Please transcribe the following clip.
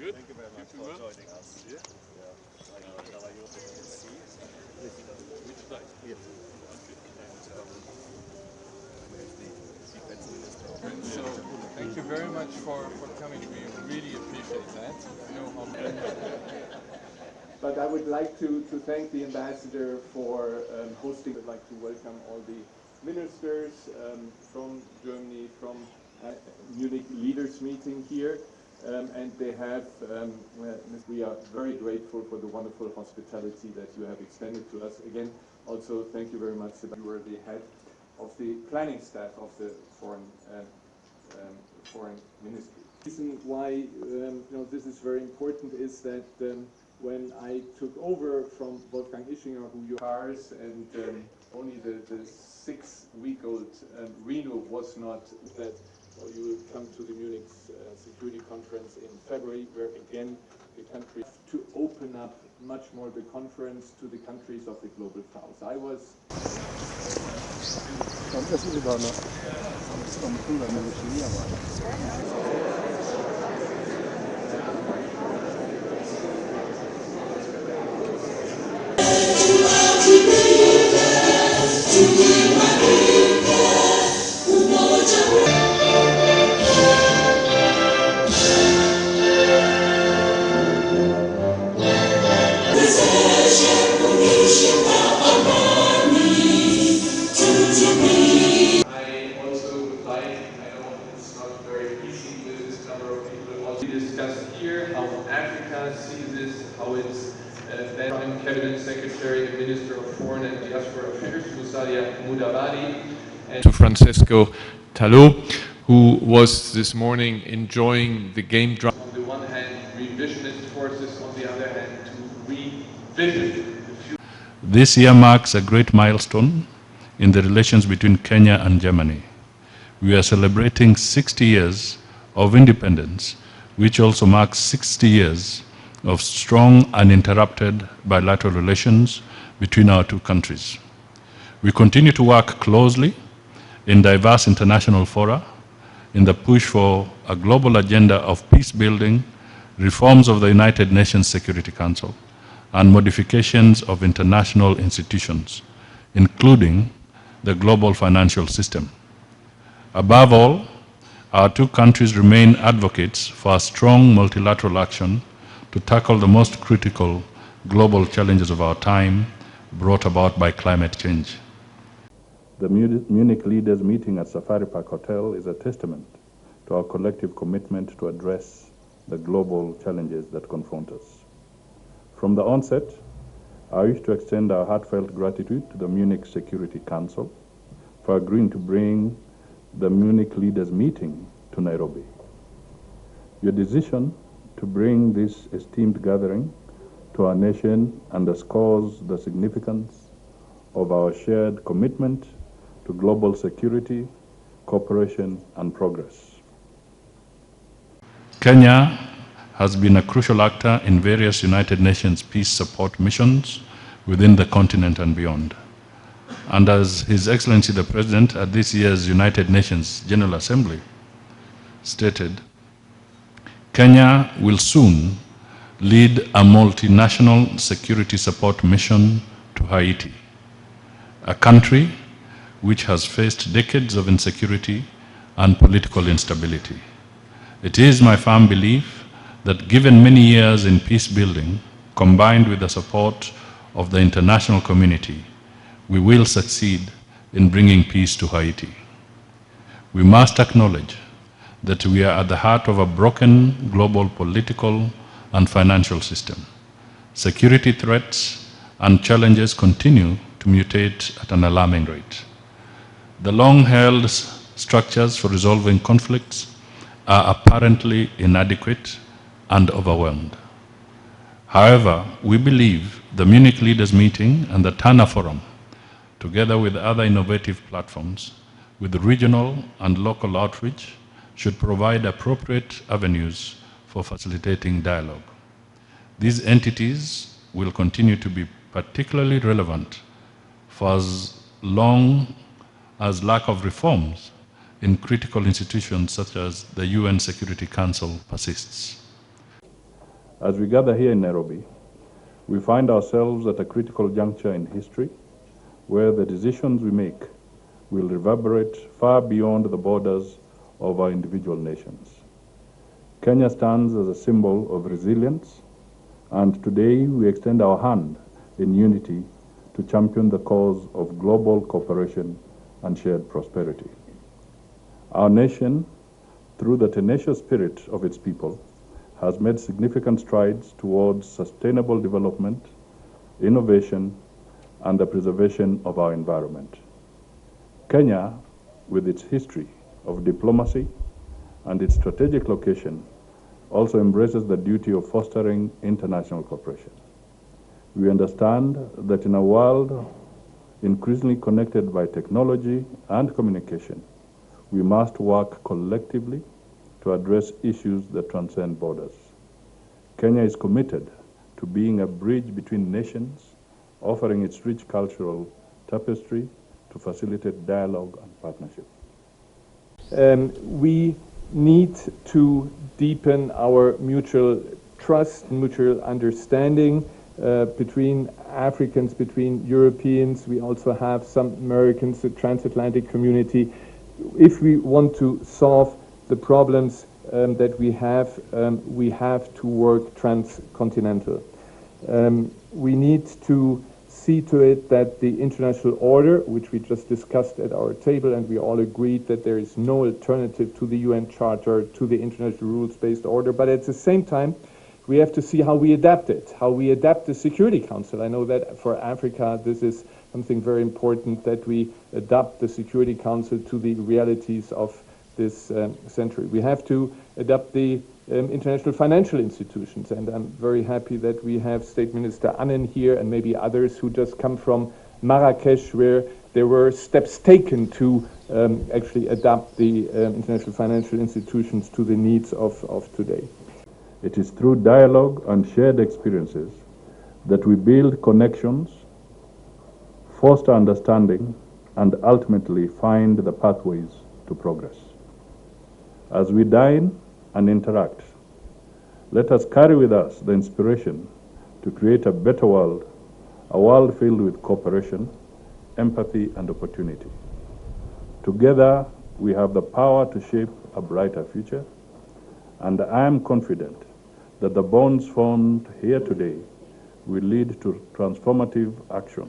Good. Thank you very much for joining us. Yeah. Shall I use the seat? Which side? Yes. Okay. And we have the defense minister of So thank you very much for coming. We really appreciate that. You know how But I would like to thank the ambassador for hosting. I'd like to welcome all the ministers from Germany, from Munich leaders meeting here. And they have, we are very grateful for the wonderful hospitality that you have extended to us. Again, also thank you very much, Sebastian. You were the head of the planning staff of the foreign ministry. The reason why this is very important is that when I took over from Wolfgang Ischinger, who you cars, and only the 6-week-old Reno was not that. Well, you will come to the Munich Security Conference in February, where again the country to open up much more the conference to the countries of the global south. I was. Discussed here how Africa sees this, how it's then Cabinet Secretary and Minister of Foreign and Diaspora Affairs, Musalia Mudavadi, and to Francesco Talot, who was this morning enjoying the game drive. On the one hand, revisionist forces, on the other hand, to revision the future. This year marks a great milestone in the relations between Kenya and Germany. We are celebrating 60 years of independence, which also marks 60 years of strong, uninterrupted bilateral relations between our two countries. We continue to work closely in diverse international fora in the push for a global agenda of peace building, reforms of the United Nations Security Council, and modifications of international institutions, including the global financial system. Above all, our two countries remain advocates for a strong multilateral action to tackle the most critical global challenges of our time brought about by climate change. The Munich leaders meeting at Safari Park Hotel is a testament to our collective commitment to address the global challenges that confront us. From the onset, I wish to extend our heartfelt gratitude to the Munich Security Council for agreeing to bring the Munich leaders meeting to Nairobi. Your decision to bring this esteemed gathering to our nation underscores the significance of our shared commitment to global security, cooperation, and progress. Kenya has been a crucial actor in various United Nations peace support missions within the continent and beyond. And as His Excellency the President at this year's United Nations General Assembly stated, Kenya will soon lead a multinational security support mission to Haiti, a country which has faced decades of insecurity and political instability. It is my firm belief that given many years in peace building, combined with the support of the international community, we will succeed in bringing peace to Haiti. We must acknowledge that we are at the heart of a broken global political and financial system. Security threats and challenges continue to mutate at an alarming rate. The long-held structures for resolving conflicts are apparently inadequate and overwhelmed. However, we believe the Munich Leaders Meeting and the TANA Forum, together with other innovative platforms, with regional and local outreach, should provide appropriate avenues for facilitating dialogue. These entities will continue to be particularly relevant for as long as lack of reforms in critical institutions such as the UN Security Council persists. As we gather here in Nairobi, we find ourselves at a critical juncture in history where the decisions we make will reverberate far beyond the borders of our individual nations. Kenya stands as a symbol of resilience, and today we extend our hand in unity to champion the cause of global cooperation and shared prosperity. Our nation, through the tenacious spirit of its people, has made significant strides towards sustainable development, innovation, and the preservation of our environment. Kenya, with its history of diplomacy and its strategic location, also embraces the duty of fostering international cooperation. We understand that in a world increasingly connected by technology and communication, we must work collectively to address issues that transcend borders. Kenya is committed to being a bridge between nations, offering its rich cultural tapestry to facilitate dialogue and partnership. We need to deepen our mutual trust, mutual understanding between Africans, between Europeans. We also have some Americans, the transatlantic community. If we want to solve the problems that we have to work transcontinental. We need to see to it that the international order, which we just discussed at our table, and we all agreed that there is no alternative to the UN Charter, to the international rules-based order, but at the same time, we have to see how we adapt it, how we adapt the Security Council. I know that for Africa, this is something very important, that we adapt the Security Council to the realities of this century. We have to adapt the international financial institutions, and I'm very happy that we have State Minister Annen here and maybe others who just come from Marrakesh, where there were steps taken to actually adapt the international financial institutions to the needs of today. It is through dialogue and shared experiences that we build connections, foster understanding, and ultimately find the pathways to progress. As we dine and interact, let us carry with us the inspiration to create a better world, a world filled with cooperation, empathy, and opportunity. Together, we have the power to shape a brighter future, and I am confident that the bonds formed here today will lead to transformative action